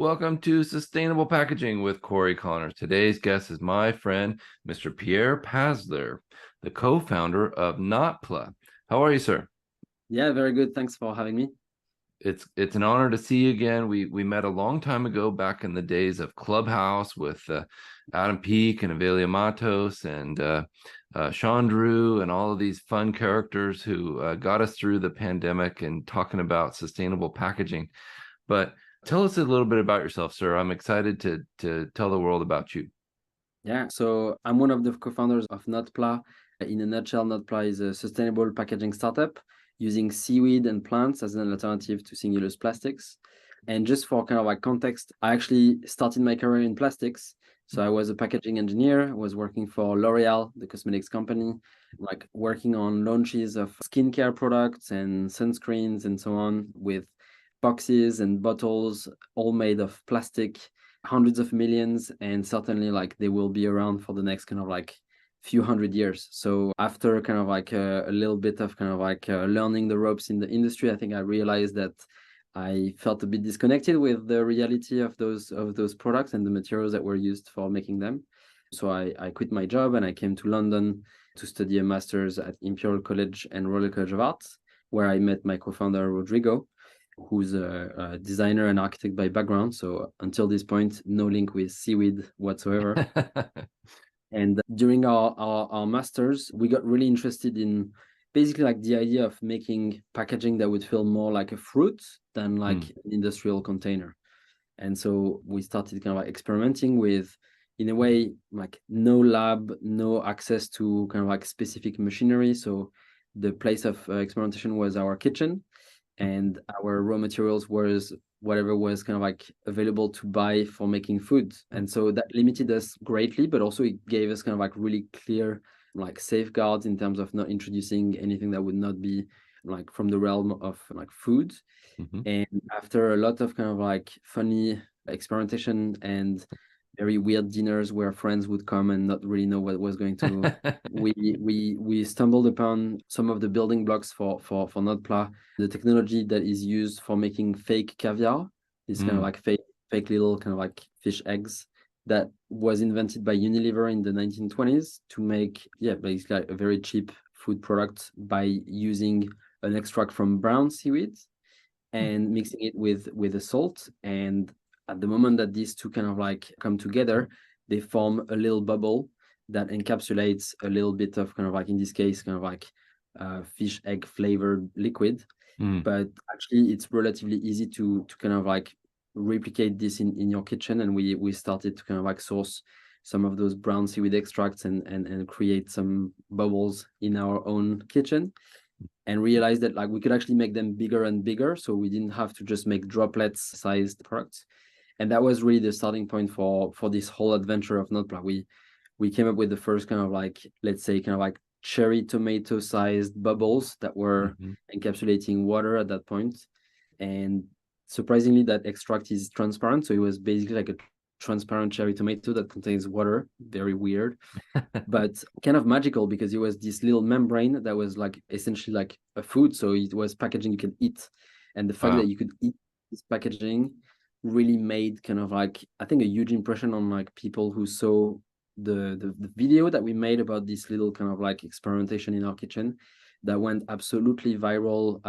Welcome to Sustainable Packaging with Cory Connor. Today's guest is my friend, Mr. Pierre Paslier, the co-founder of NotPLA. How are you, sir? Yeah, very good. Thanks for having me. It's an honor to see you again. We met a long time ago, back in the days of Clubhouse with Adam Peake and Avelia Matos and Sean Drew and all of these fun characters who got us through the pandemic and talking about sustainable packaging. But tell us a little bit about yourself, sir. I'm excited to tell the world about you. Yeah, so I'm one of the co-founders of NotPLA. In a nutshell, NotPLA is a sustainable packaging startup using seaweed and plants as an alternative to single-use plastics. And just for kind of like context, I actually started my career in plastics. So I was a packaging engineer, I was working for L'Oreal, the cosmetics company, like working on launches of skincare products and sunscreens and so on with boxes and bottles all made of plastic, hundreds of millions, and certainly like they will be around for the next kind of like few hundred years. So after kind of like a little bit of kind of like learning the ropes in the industry, I think I realized that I felt a bit disconnected with the reality of those products and the materials that were used for making them. So I quit my job and I came to London to study a master's at Imperial College and Royal College of Art, where I met my co-founder Rodrigo, who's a designer and architect by background. So until this point, no link with Seaweed whatsoever. And during our masters, we got really interested in basically like the idea of making packaging that would feel more like a fruit than like an industrial container. And so we started kind of like experimenting with, in a way, like no lab, no access to kind of like specific machinery. So the place of experimentation was our kitchen, and our raw materials was whatever was kind of like available to buy for making food. And so that limited us greatly, but also it gave us kind of like really clear like safeguards in terms of not introducing anything that would not be like from the realm of like food. Mm-hmm. And after a lot of kind of like funny experimentation and very weird dinners where friends would come and not really know what was going to, we stumbled upon some of the building blocks for NotPLA, the technology that is used for making fake caviar, this kind of like fake little kind of like fish eggs that was invented by Unilever in the 1920s to make basically like a very cheap food product by using an extract from brown seaweed and mixing it with a salt. And at the moment that these two kind of like come together, they form a little bubble that encapsulates a little bit of kind of like, in this case, kind of like fish egg flavored liquid. But actually it's relatively easy to kind of like replicate this in your kitchen. And we started to kind of like source some of those brown seaweed extracts and create some bubbles in our own kitchen, and realized that like we could actually make them bigger and bigger, so we didn't have to just make droplets sized products. And that was really the starting point for this whole adventure of NotPLA. We came up with the first kind of like, let's say, kind of like cherry tomato sized bubbles that were encapsulating water at that point. And surprisingly, that extract is transparent, so it was basically like a transparent cherry tomato that contains water. Very weird, but kind of magical, because it was this little membrane that was like essentially like a food. So it was packaging you could eat. And the fact Wow. that you could eat this packaging really made kind of like, I think, a huge impression on like people who saw the video that we made about this little kind of like experimentation in our kitchen, that went absolutely viral,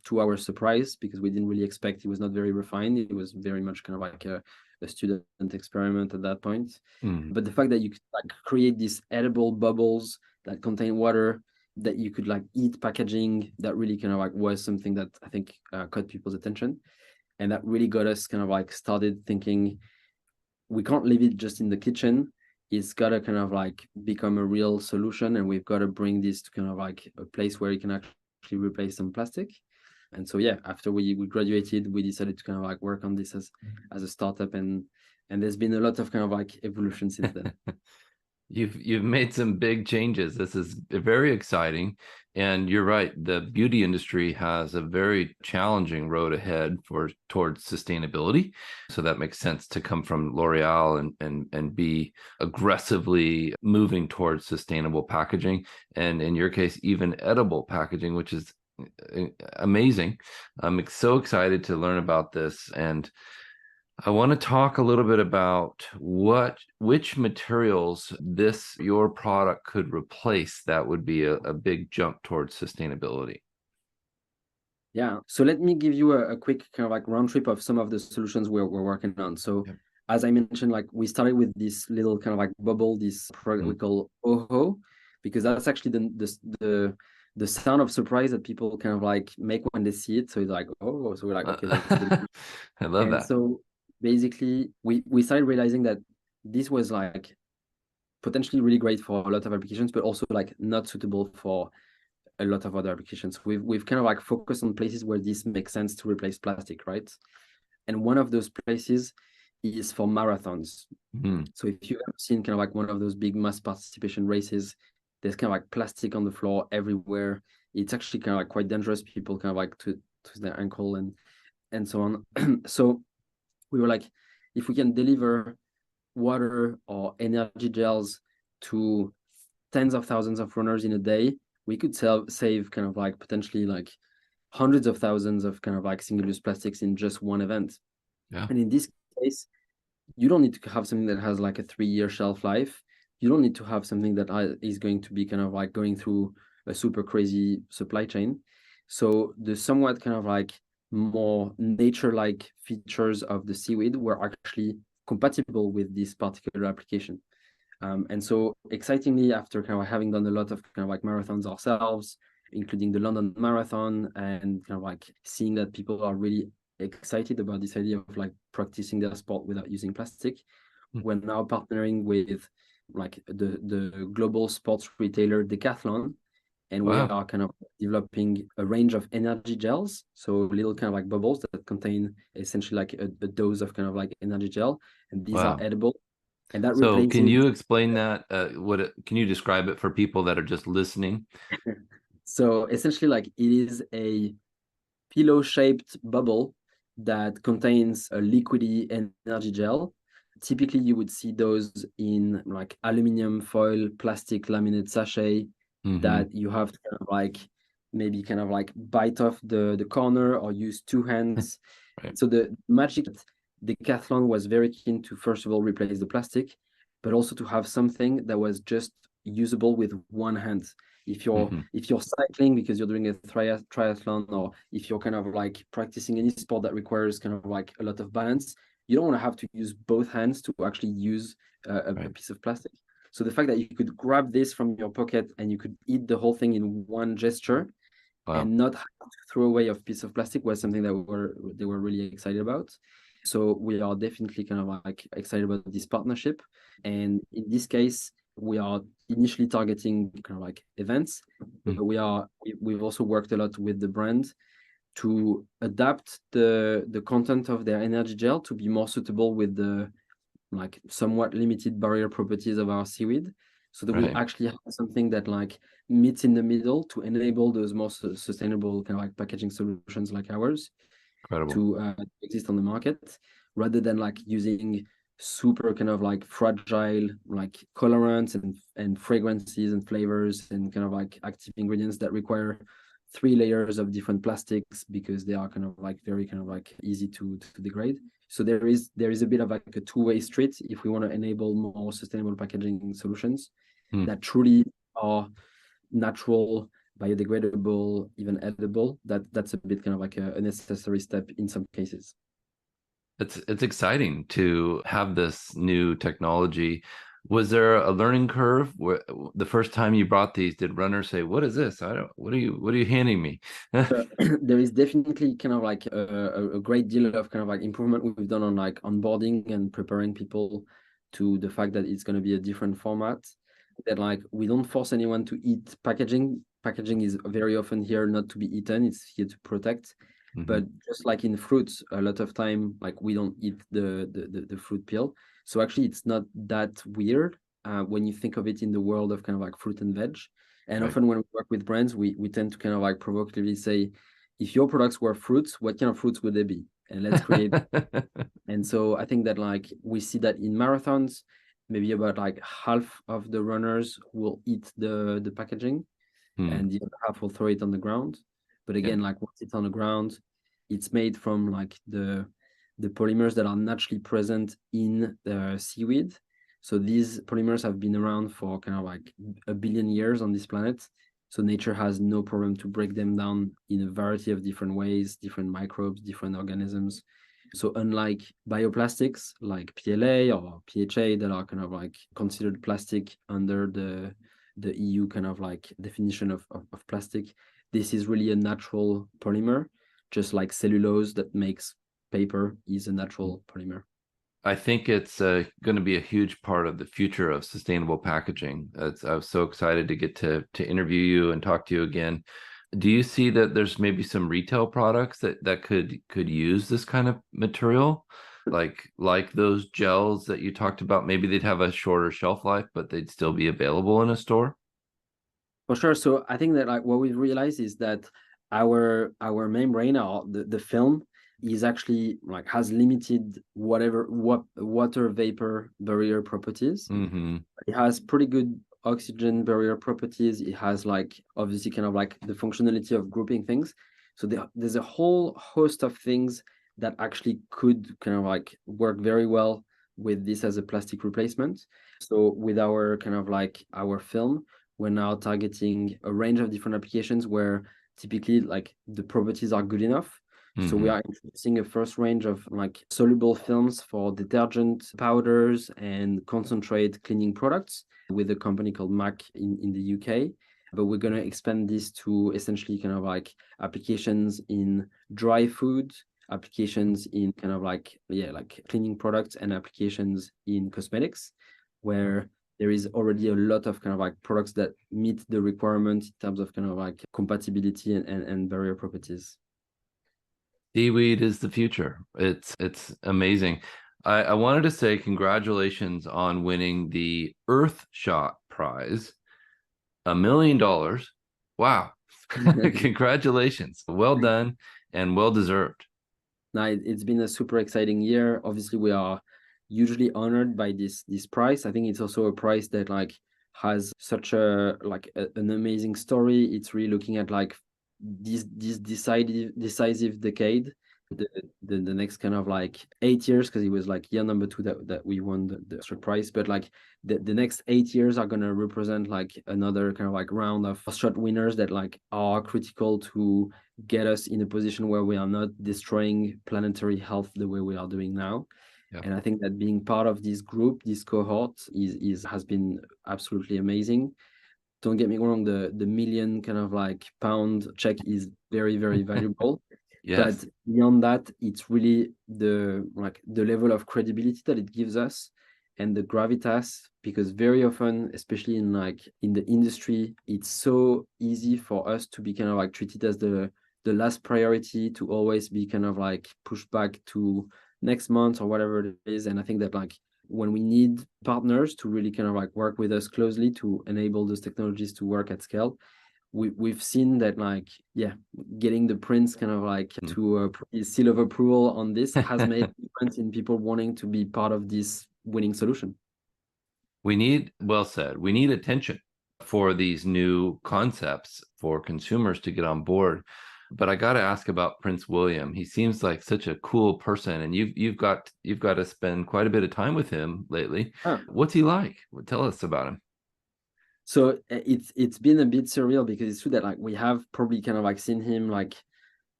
to our surprise, because we didn't really expect. It was not very refined. It was very much kind of like a student experiment at that point. But the fact that you could like create these edible bubbles that contain water, that you could like eat packaging, that really kind of like was something that I think caught people's attention. And that really got us kind of like started thinking, we can't leave it just in the kitchen. It's got to kind of like become a real solution, and we've got to bring this to kind of like a place where you can actually replace some plastic. And so yeah, after we graduated, we decided to kind of like work on this as a startup, and there's been a lot of kind of like evolution since then. You've made some big changes. This is very exciting. And you're right, the beauty industry has a very challenging road ahead towards sustainability. So that makes sense to come from L'Oreal and be aggressively moving towards sustainable packaging. And in your case, even edible packaging, which is amazing. I'm so excited to learn about this. And I want to talk a little bit about which materials your product could replace. That would be a big jump towards sustainability. Yeah. So let me give you a quick kind of like round trip of some of the solutions we're working on. So Yep. as I mentioned, like we started with this little kind of like bubble, this product we Mm. call OHO, because that's actually the sound of surprise that people kind of like make when they see it. So it's like, oh, so we're like, okay, that's good. I love And that. so basically we started realizing that this was like potentially really great for a lot of applications, but also like not suitable for a lot of other applications. We've kind of like focused on places where this makes sense to replace plastic, right? And one of those places is for marathons. Mm. So if you've ever seen kind of like one of those big mass participation races, there's kind of like plastic on the floor everywhere. It's actually kind of like quite dangerous. People kind of like to twist their ankle and so on. So we were like, if we can deliver water or energy gels to tens of thousands of runners in a day, we could save kind of like potentially like hundreds of thousands of kind of like single-use plastics in just one event. Yeah. And in this case, you don't need to have something that has like a 3-year shelf life. You don't need to have something that is going to be kind of like going through a super crazy supply chain. So the somewhat kind of like more nature-like features of the seaweed were actually compatible with this particular application. And so excitingly, after kind of having done a lot of kind of like marathons ourselves, including the London Marathon, and kind of like seeing that people are really excited about this idea of like practicing their sport without using plastic, Mm. we're now partnering with like the global sports retailer Decathlon, and we Wow. are kind of developing a range of energy gels, so little kind of like bubbles that contain essentially like a dose of kind of like energy gel, and these are Wow. edible, and that So can replaces. you explain that? Can you describe it for people that are just listening? So essentially, like it is a pillow-shaped bubble that contains a liquidy energy gel. Typically, you would see those in like aluminum foil, plastic laminate sachet Hmm. that you have to kind of like maybe kind of like bite off the corner or use two hands. Right. So the magic Decathlon was very keen to first of all replace the plastic, but also to have something that was just usable with one hand. If you're Hmm. if you're cycling because you're doing a triathlon, or if you're kind of like practicing any sport that requires kind of like a lot of balance, you don't want to have to use both hands to actually use a Right. piece of plastic. So the fact that you could grab this from your pocket and you could eat the whole thing in one gesture Wow. and not have to throw away a piece of plastic was something that they were really excited about. So we are definitely kind of like excited about this partnership. And in this case, we are initially targeting kind of like events, Mm. but we've also worked a lot with the brand to adapt the content of their energy gel to be more suitable with the like somewhat limited barrier properties of our seaweed, so that we Right. actually have something that like meets in the middle to enable those more sustainable kind of like packaging solutions like ours Incredible. to exist on the market, rather than like using super kind of like fragile like colorants and fragrances and flavors and kind of like active ingredients that require 3 layers of different plastics because they are kind of like very kind of like easy to degrade. So there is a bit of like a two-way street if we want to enable more sustainable packaging solutions Mm. that truly are natural, biodegradable, even edible. That's a bit kind of like a necessary step in some cases. It's exciting to have this new technology. Was there a learning curve where the first time you brought these, did runners say, "What is this? I don't, what are you handing me?" There is definitely kind of like a great deal of kind of like improvement we've done on like onboarding and preparing people to the fact that it's going to be a different format, that like we don't force anyone to eat packaging is very often here not to be eaten, it's here to protect. Hmm. But just like in fruits, a lot of time like we don't eat the fruit peel, so actually it's not that weird when you think of it in the world of kind of like fruit and veg. And Right. often when we work with brands, we tend to kind of like provocatively say, if your products were fruits, what kind of fruits would they be? And let's create. And so I think that like we see that in marathons, maybe about like half of the runners will eat the packaging Hmm. and the other half will throw it on the ground. But Yeah. again, like once it's on the ground, it's made from like the polymers that are naturally present in the seaweed. So these polymers have been around for kind of like 1 billion years on this planet. So nature has no problem to break them down in a variety of different ways, different microbes, different organisms. So unlike bioplastics like PLA or PHA that are kind of like considered plastic under the EU kind of like definition of plastic, this is really a natural polymer, just like cellulose that makes paper is a natural polymer. I think it's going to be a huge part of the future of sustainable packaging. I was so excited to get to interview you and talk to you again. Do you see that there's maybe some retail products that could use this kind of material, like those gels that you talked about? Maybe they'd have a shorter shelf life, but they'd still be available in a store. For sure. So I think that like what we've realized is that our membrane or the film is actually like has limited water vapor barrier properties. Mm-hmm. It has pretty good oxygen barrier properties. It has like obviously kind of like the functionality of grouping things. So there's a whole host of things that actually could kind of like work very well with this as a plastic replacement. So with our kind of like our film, we're now targeting a range of different applications where typically like the properties are good enough. So we Mm-hmm. are introducing a first range of like soluble films for detergent powders and concentrate cleaning products with a company called MAC in the UK. But we're going to expand this to essentially kind of like applications in dry food, applications in kind of like, yeah, like cleaning products and applications in cosmetics, where there is already a lot of kind of like products that meet the requirement in terms of kind of like compatibility and barrier properties. Seaweed is the future. It's amazing. I wanted to say congratulations on winning the Earth Shot Prize, $1 million. Wow. Congratulations. Well done and well deserved. Now it's been a super exciting year. Obviously, we are hugely honored by this prize. I think it's also a prize that like has such an amazing story. It's really looking at like this decisive decade, the next kind of like 8 years, because it was like year number 2 that we won the Oscar prize. But like the next 8 years are gonna represent like another kind of like round of shot winners that like are critical to get us in a position where we are not destroying planetary health the way we are doing now. Yep. And I think that being part of this group, this cohort, has been absolutely amazing. Don't get me wrong, the million kind of like pound check is very, very valuable. Yes. But beyond that, it's really the level of credibility that it gives us and the gravitas, because very often, especially in the industry, it's so easy for us to be kind of like treated as the last priority, to always be kind of like pushed back to next month or whatever it is. And I think that like when we need partners to really kind of like work with us closely to enable those technologies to work at scale, we've seen that like, yeah, getting the prince kind of like to put his seal of approval on this has made a difference in people wanting to be part of this winning solution. Well said, we need attention for these new concepts for consumers to get on board. But I got to ask about Prince William. He seems like such a cool person, and you've got to spend quite a bit of time with him lately. What's he like? Tell us about him. So it's been a bit surreal, because it's true that like we have probably kind of like seen him like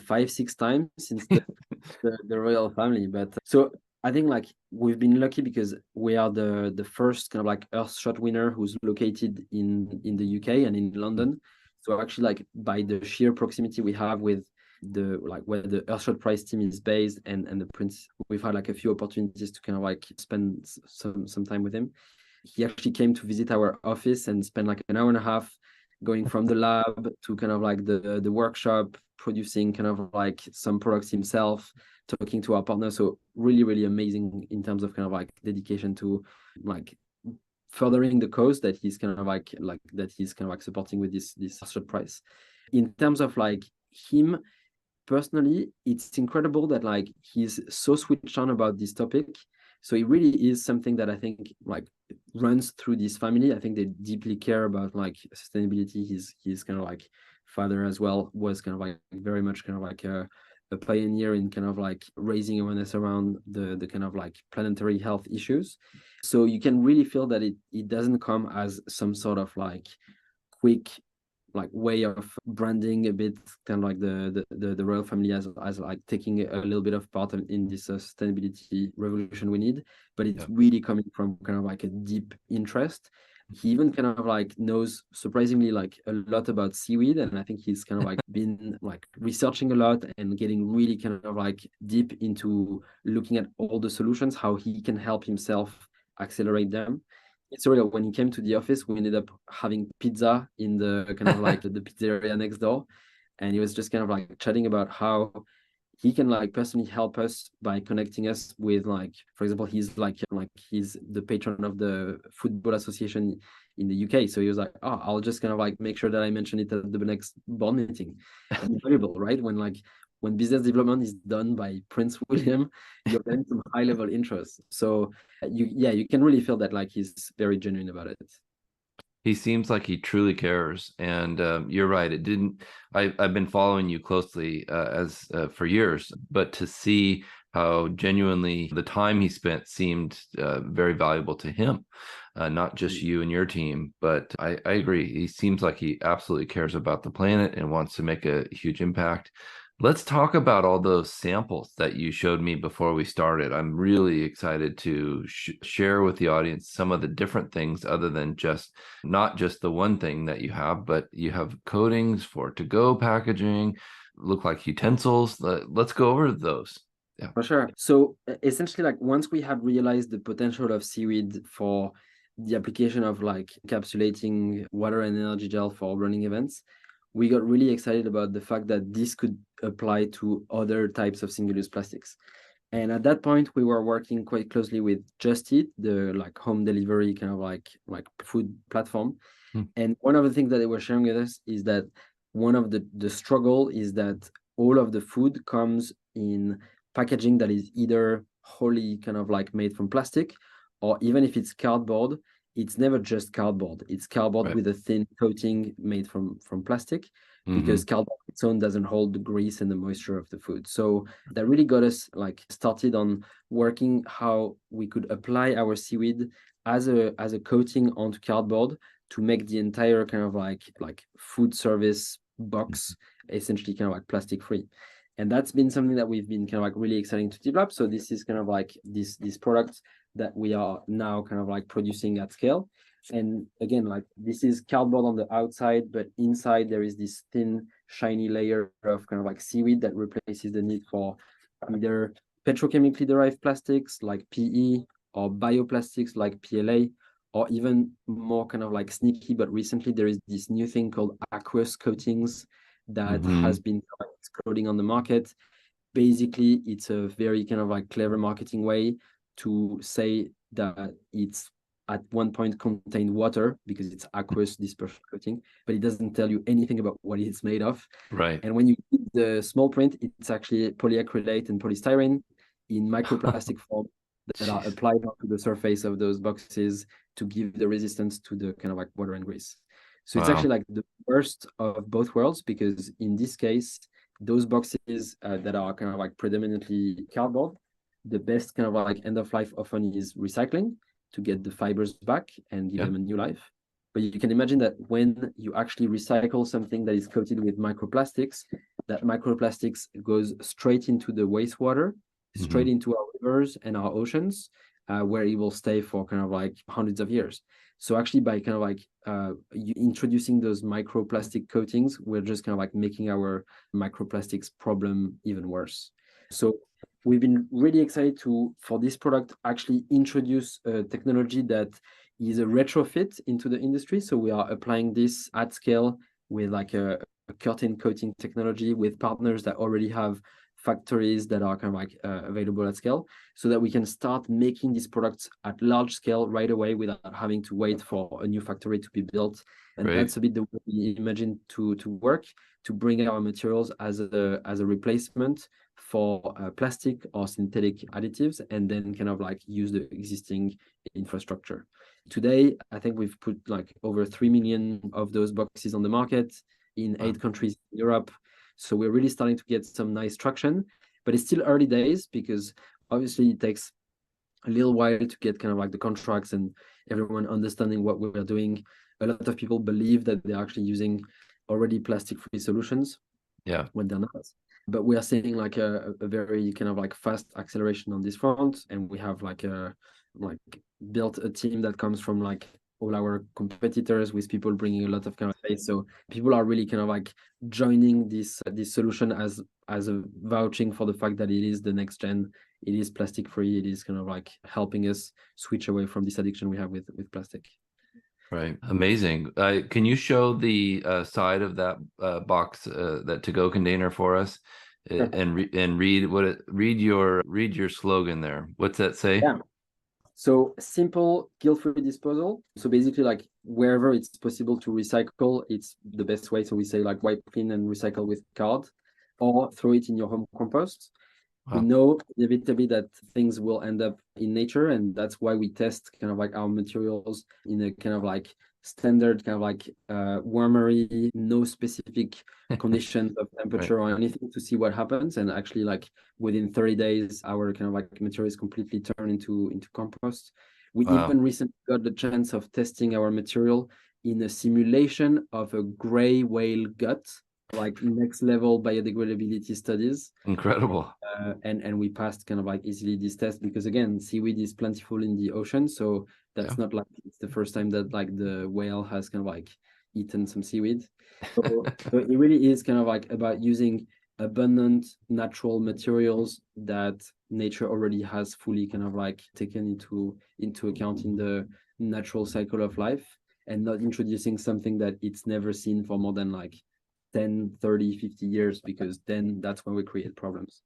5-6 times since the royal family. But so I think like we've been lucky because we are the first kind of like Earthshot winner who's located in the UK and in London. So actually like by the sheer proximity we have with the like where the Earthshot Prize team is based and the prince, we've had like a few opportunities to kind of like spend some time with him. He actually came to visit our office and spent like an hour and a half going from the lab to kind of like the workshop, producing kind of like some products himself, talking to our partners. So really, really amazing in terms of kind of like dedication to like furthering the cause that he's kind of like that he's kind of like supporting with this short price. In terms of like him personally, it's incredible that like he's so switched on about this topic. So it really is something that I think like runs through this family. I think they deeply care about like sustainability. He's kind of like father as well was kind of like very much kind of like a pioneer in kind of like raising awareness around the kind of like planetary health issues. So you can really feel that it doesn't come as some sort of like quick like way of branding a bit, kind of like the royal family as like taking a little bit of part in this sustainability revolution we need, but it's really coming from kind of like a deep interest. He even kind of like knows surprisingly like a lot about seaweed, and I think he's kind of like been like researching a lot and getting really kind of like deep into looking at all the solutions, how he can help himself accelerate them. It's real. When he came to the office, we ended up having pizza in the kind of like the pizzeria next door, and he was just kind of like chatting about how he can like personally help us by connecting us with, like, for example, he's he's the patron of the football association in the UK. So he was like, oh, I'll just kind of like make sure that I mention it at the next board meeting. Incredible, right? When business development is done by Prince William, you're getting some high level interest. So you can really feel that like he's very genuine about it. He seems like he truly cares, and you're right. It didn't. I've been following you closely as for years, but to see how genuinely the time he spent seemed very valuable to him, not just you and your team. But I agree. He seems like he absolutely cares about the planet and wants to make a huge impact. Let's talk about all those samples that you showed me before we started. I'm really excited to share with the audience some of the different things other than just not just the one thing that you have, but you have coatings for to-go packaging, look like utensils. Let's go over those. Yeah. For sure. So essentially, like once we had realized the potential of seaweed for the application of like encapsulating water and energy gel for running events, we got really excited about the fact that this could apply to other types of single-use plastics. And at that point, we were working quite closely with Just Eat, the like home delivery kind of like food platform. And one of the things that they were sharing with us is that one of the struggle is that all of the food comes in packaging that is either wholly kind of like made from plastic, or even if it's cardboard, it's never just cardboard. It's cardboard Right. with a thin coating made from plastic, because cardboard on its own doesn't hold the grease and the moisture of the food. So that really got us like started on working how we could apply our seaweed as a coating onto cardboard to make the entire kind of like food service box essentially kind of like plastic free. And that's been something that we've been kind of like really exciting to develop. So this is kind of like this product that we are now kind of like producing at scale. And again, like this is cardboard on the outside, but inside there is this thin, shiny layer of kind of like seaweed that replaces the need for either petrochemically derived plastics like PE or bioplastics like PLA, or even more kind of like sneaky. But recently there is this new thing called aqueous coatings that has been exploding on the market. Basically, it's a very kind of like clever marketing way to say that it's at one point contained water because it's aqueous dispersion coating, but it doesn't tell you anything about what it's made of. Right. And when you read the small print, it's actually polyacrylate and polystyrene in microplastic form that are applied onto the surface of those boxes to give the resistance to the kind of like water and grease. So it's actually like the worst of both worlds, because in this case, those boxes that are kind of like predominantly cardboard, the best kind of like end of life often is recycling to get the fibers back and give them a new life. But you can imagine that when you actually recycle something that is coated with microplastics, that microplastics goes straight into the wastewater, straight into our rivers and our oceans, where it will stay for kind of like hundreds of years. So actually by kind of like introducing those microplastic coatings, we're just kind of like making our microplastics problem even worse. So we've been really excited to, for this product, actually introduce a technology that is a retrofit into the industry. So we are applying this at scale with like a curtain coating technology with partners that already have factories that are kind of like available at scale, so that we can start making these products at large scale right away without having to wait for a new factory to be built. And that's a bit the way we imagine to work, to bring our materials as a replacement for plastic or synthetic additives, and then kind of like use the existing infrastructure. Today, I think we've put like over 3 million of those boxes on the market in 8 countries in Europe. So we're really starting to get some nice traction, but it's still early days because obviously it takes a little while to get kind of like the contracts and everyone understanding what we're doing. A lot of people believe that they're actually using already plastic-free solutions when they're not. But we are seeing like a very kind of like fast acceleration on this front, and we have like built a team that comes from like all our competitors with people bringing a lot of kind of faith. So people are really kind of like joining this solution as a vouching for the fact that it is the next gen, it is plastic free, it is kind of like helping us switch away from this addiction we have with plastic. Right. Amazing. Can you show the side of that box, that to-go container for us, Sure. and read your slogan there. What's that say? Yeah. So simple, guilt-free disposal. So basically, like wherever it's possible to recycle, it's the best way. So we say like wipe clean and recycle with card, or throw it in your home compost. We Wow. know inevitably that things will end up in nature, and that's why we test kind of like our materials in a kind of like standard kind of like wormery, no specific conditions of temperature or anything to see what happens. And actually, like within 30 days, our kind of like material is completely turned into compost. We even recently got the chance of testing our material in a simulation of a gray whale gut, like next level biodegradability studies. Incredible. And we passed kind of like easily this test because again, seaweed is plentiful in the ocean, so that's not like it's the first time that like the whale has kind of like eaten some seaweed. So it really is kind of like about using abundant natural materials that nature already has fully kind of like taken into account in the natural cycle of life, and not introducing something that it's never seen for more than like 10, 30, 50 years, because then that's when we create problems.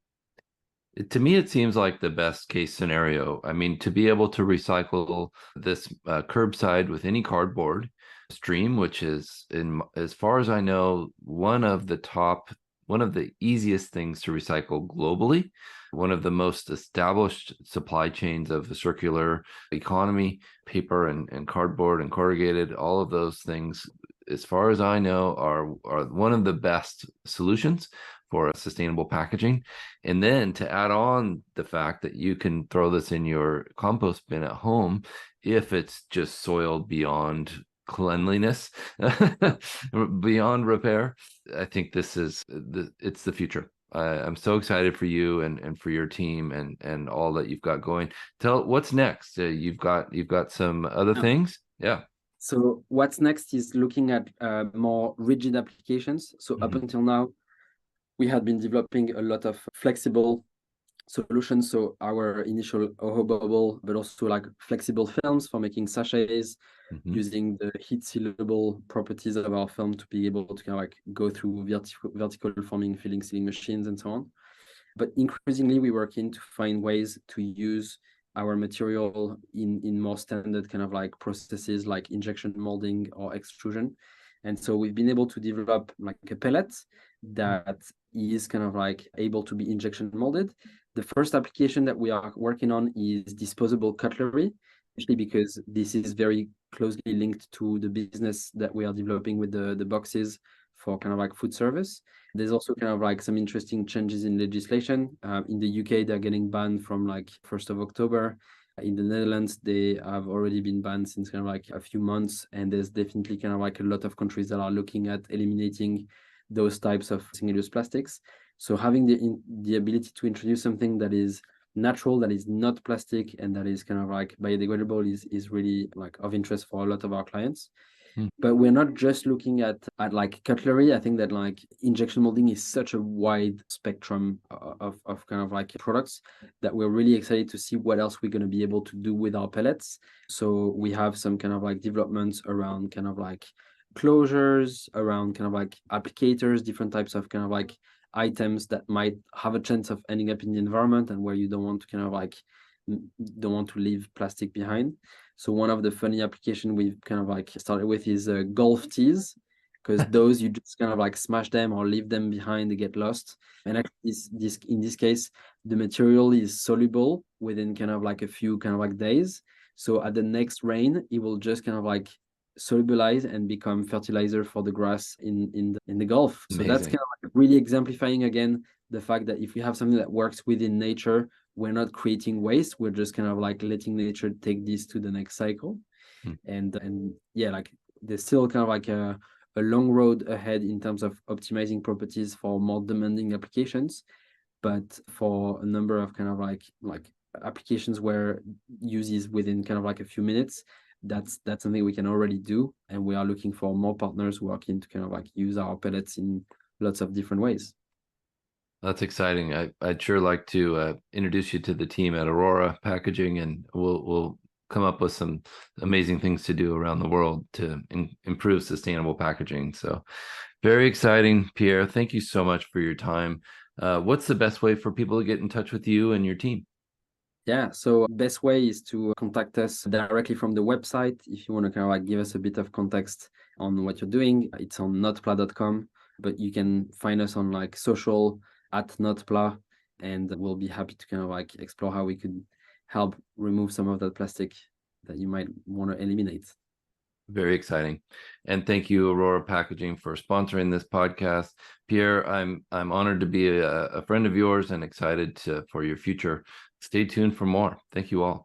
To me, it seems like the best case scenario. I mean, to be able to recycle this curbside with any cardboard stream, which is, as far as I know, one of the easiest things to recycle globally, one of the most established supply chains of the circular economy, paper and cardboard and corrugated, all of those things, as far as I know, are one of the best solutions for sustainable packaging. And then to add on the fact that you can throw this in your compost bin at home if it's just soiled beyond cleanliness, beyond repair. I think this is it's the future. I'm so excited for you and for your team and all that you've got going. Tell what's next. You've got some other things. Yeah. So what's next is looking at more rigid applications. So up until now, we had been developing a lot of flexible solutions. So our initial Oho bubble, but also like flexible films for making sachets, using the heat sealable properties of our film to be able to kind of like go through vertical forming, filling, sealing machines and so on. But increasingly, we were keen to find ways to use our material in more standard kind of like processes like injection molding or extrusion. And so we've been able to develop like a pellet that is kind of like able to be injection molded. The first application that we are working on is disposable cutlery, especially because this is very closely linked to the business that we are developing with the boxes for kind of like food service. There's also kind of like some interesting changes in legislation. In the UK, they're getting banned from like 1st of October. In the Netherlands, they have already been banned since kind of like a few months. And there's definitely kind of like a lot of countries that are looking at eliminating those types of single-use plastics. So having the ability to introduce something that is natural, that is not plastic, and that is kind of like biodegradable is really like of interest for a lot of our clients. But we're not just looking at like cutlery. I think that like injection molding is such a wide spectrum of kind of like products that we're really excited to see what else we're going to be able to do with our pellets. So we have some kind of like developments around kind of like closures, around kind of like applicators, different types of kind of like items that might have a chance of ending up in the environment and where you don't want to kind of like don't want to leave plastic behind. So one of the funny application we've kind of like started with is golf tees, because those you just kind of like smash them or leave them behind, they get lost. And actually this in this case, the material is soluble within kind of like a few kind of like days. So at the next rain, it will just kind of like solubilize and become fertilizer for the grass in the Gulf. So that's Amazing. kind of like a really exemplifying again the fact that if we have something that works within nature, we're not creating waste. We're just kind of like letting nature take this to the next cycle. Hmm. And yeah, like there's still kind of like a long road ahead in terms of optimizing properties for more demanding applications. But for a number of kind of like applications where use is within kind of like a few minutes, that's something we can already do. And we are looking for more partners who are keen to kind of like use our pellets in lots of different ways. That's exciting. I'd sure like to introduce you to the team at Aurora Packaging, and we'll come up with some amazing things to do around the world to improve sustainable packaging. So very exciting, Pierre. Thank you so much for your time. What's the best way for people to get in touch with you and your team? Yeah, so best way is to contact us directly from the website. If you want to kind of like give us a bit of context on what you're doing, it's on notpla.com, but you can find us on like social at notpla, and we'll be happy to kind of like explore how we could help remove some of that plastic that you might want to eliminate. Very exciting. And thank you, Aurora Packaging, for sponsoring this podcast. Pierre, I'm honored to be a friend of yours and excited for your future. Stay tuned for more. Thank you all.